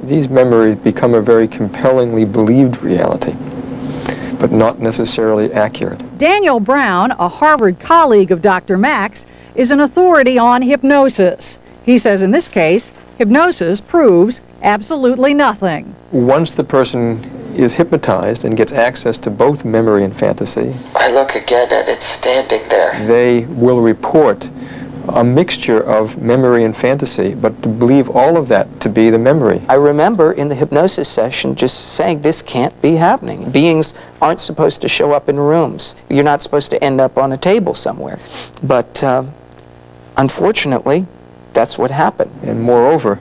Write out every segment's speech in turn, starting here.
These memories become a very compellingly believed reality, but not necessarily accurate. Daniel Brown, a Harvard colleague of Dr. Mack's, is an authority on hypnosis. He says in this case, hypnosis proves absolutely nothing. Once the person is hypnotized and gets access to both memory and fantasy, I look again and it's standing there. They will report a mixture of memory and fantasy, but to believe all of that to be the memory. I remember in the hypnosis session just saying this can't be happening. Beings aren't supposed to show up in rooms. You're not supposed to end up on a table somewhere. But unfortunately, that's what happened. And moreover,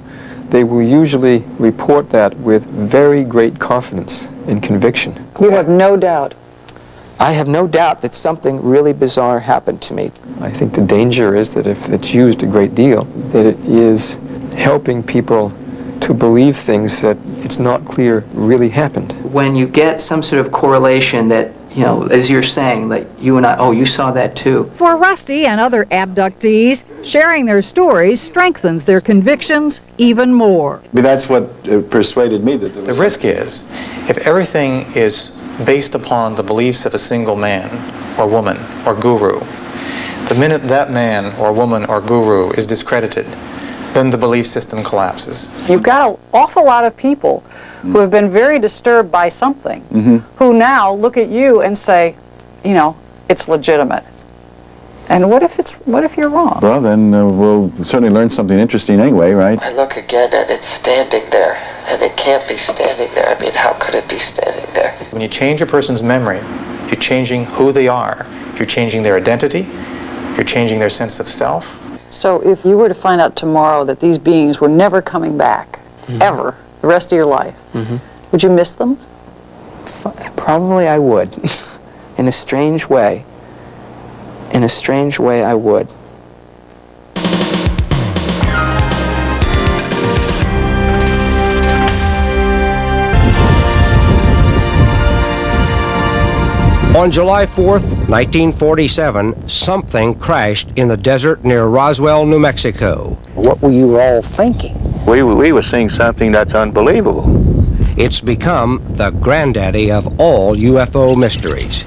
they will usually report that with very great confidence and conviction. You have no doubt. I have no doubt that something really bizarre happened to me. I think the danger is that if it's used a great deal, that it is helping people to believe things that it's not clear really happened. When you get some sort of correlation that, you know, as you're saying, like you and I, oh, you saw that too. For Rusty and other abductees, sharing their stories strengthens their convictions even more. But that's what persuaded me that the risk is, if everything is based upon the beliefs of a single man or woman or guru, the minute that man or woman or guru is discredited, then the belief system collapses. You've got an awful lot of people who have been very disturbed by something, who now look at you and say, you know, it's legitimate. And what if you're wrong? Well, then we'll certainly learn something interesting anyway, right? I look again and it's standing there, and it can't be standing there. I mean, how could it be standing there? When you change a person's memory, you're changing who they are. You're changing their identity. You're changing their sense of self. So if you were to find out tomorrow that these beings were never coming back, ever, the rest of your life, would you miss them? Probably I would. In a strange way. In a strange way, I would. On July 4th, 1947, something crashed in the desert near Roswell, New Mexico. What were you all thinking? We were seeing something that's unbelievable. It's become the granddaddy of all UFO mysteries.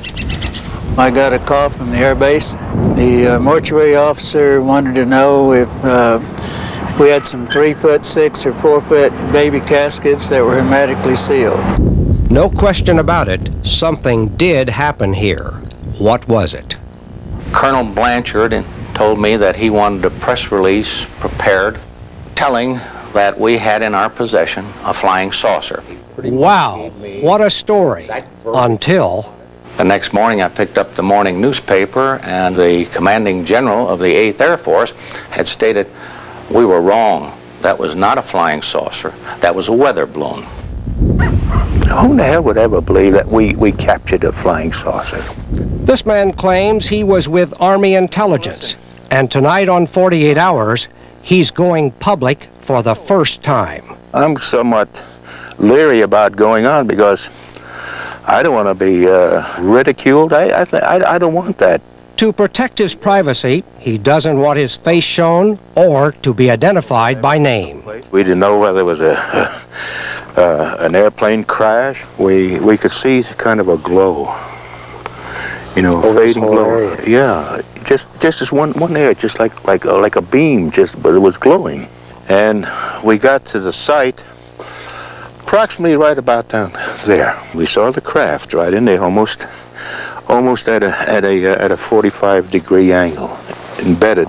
I got a call from the airbase. The mortuary officer wanted to know if we had some 3'6" or 4-foot baby caskets that were hermetically sealed. No question about it, something did happen here. What was it? Colonel Blanchard told me that he wanted a press release prepared telling that we had in our possession a flying saucer. Wow, what a story. Until... The next morning I picked up the morning newspaper, and the commanding general of the 8th Air Force had stated, we were wrong. That was not a flying saucer. That was a weather balloon. Who the hell would ever believe that we captured a flying saucer? This man claims he was with Army intelligence, and tonight on 48 Hours, he's going public for the first time. I'm somewhat leery about going on because I don't want to be ridiculed. I don't want that. To protect his privacy, he doesn't want his face shown or to be identified by name. We didn't know whether it was an airplane crash. We could see kind of a glow, you know, fading glow. Area. Yeah, just this one area, just like a beam, but it was glowing. And we got to the site. Approximately right about down there. We saw the craft right in there, almost at a 45-degree angle, embedded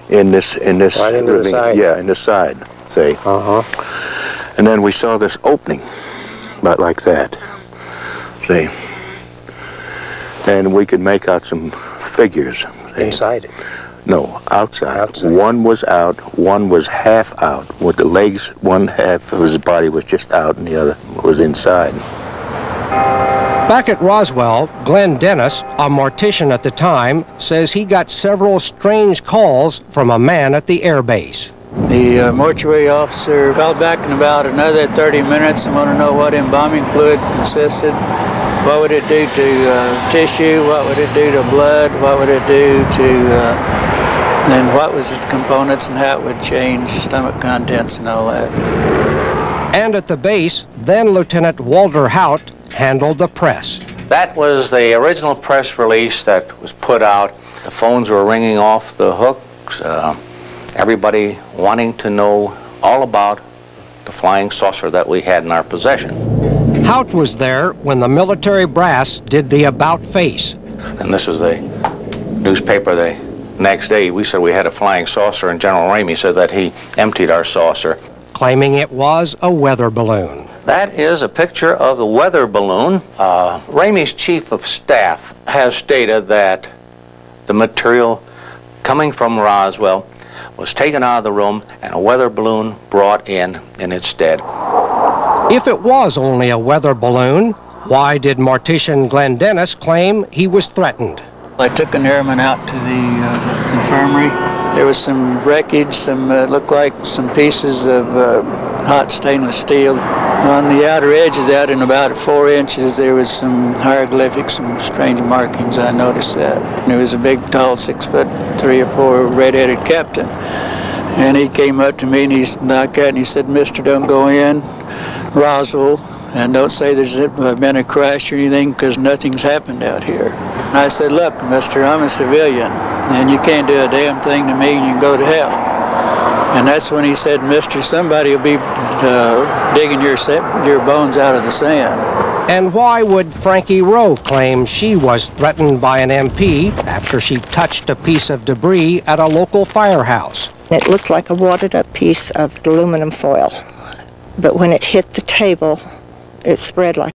in this right into the side. Yeah, in the side, say. And then we saw this opening, about like that. See. And we could make out some figures. Inside it. No, outside. One was out, one was half out. With the legs, one half of his body was just out and the other was inside. Back at Roswell, Glenn Dennis, a mortician at the time, says he got several strange calls from a man at the airbase. The mortuary officer called back in about another 30 minutes and wanted to know what embalming fluid consisted. What would it do to tissue? What would it do to blood? What would it do to... then what was its components and how it would change stomach contents and all that. And at the base, then Lieutenant Walter Haut handled the press. That was the original press release that was put out. The phones were ringing off the hooks, everybody wanting to know all about the flying saucer that we had in our possession. Haut was there when the military brass did the about face. And this is the newspaper the next day. We said we had a flying saucer, and General Ramey said that he emptied our saucer, claiming it was a weather balloon. That is a picture of the weather balloon. Ramey's chief of staff has stated that the material coming from Roswell was taken out of the room and a weather balloon brought in its stead. If it was only a weather balloon, why did Mortician Glenn Dennis claim he was threatened? I took an airman out to the infirmary. There was some wreckage, some looked like some pieces of hot stainless steel. On the outer edge of that, in about 4 inches, there was some hieroglyphics, some strange markings. I noticed that. And there was a big, tall, 6'3" or 4" red-headed captain. And he came up to me and he knocked at and he said, "Mister, don't go in Roswell and don't say there's been a crash or anything, because nothing's happened out here." And I said, "Look, mister, I'm a civilian and you can't do a damn thing to me and you can go to hell." And that's when he said, "Mister, somebody will be digging your bones out of the sand." And why would Frankie Rowe claim she was threatened by an MP after she touched a piece of debris at a local firehouse? It looked like a wadded up piece of aluminum foil, but when it hit the table, it spread like